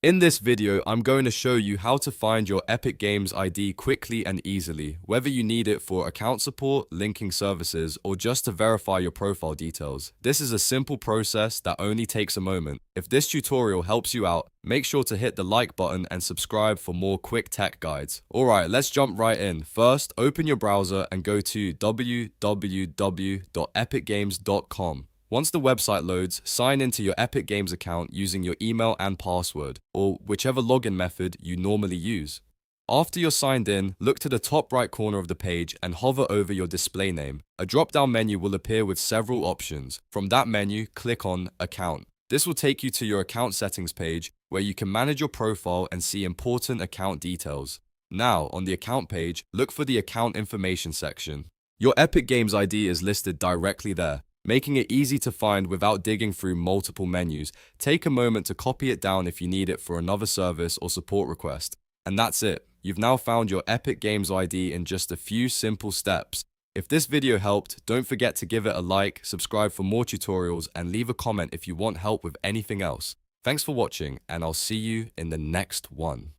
In this video, I'm going to show you how to find your Epic Games ID quickly and easily, whether you need it for account support, linking services, or just to verify your profile details. This is a simple process that only takes a moment. If this tutorial helps you out, make sure to hit the like button and subscribe for more quick tech guides. Alright, let's jump right in. First, open your browser and go to www.epicgames.com. Once the website loads, sign into your Epic Games account using your email and password, or whichever login method you normally use. After you're signed in, look to the top right corner of the page and hover over your display name. A drop-down menu will appear with several options. From that menu, click on Account. This will take you to your account settings page, where you can manage your profile and see important account details. Now, on the account page, look for the Account Information section. Your Epic Games ID is listed directly there, making it easy to find without digging through multiple menus. Take a moment to copy it down if you need it for another service or support request. And that's it. You've now found your Epic Games ID in just a few simple steps. If this video helped, don't forget to give it a like, subscribe for more tutorials, and leave a comment if you want help with anything else. Thanks for watching, and I'll see you in the next one.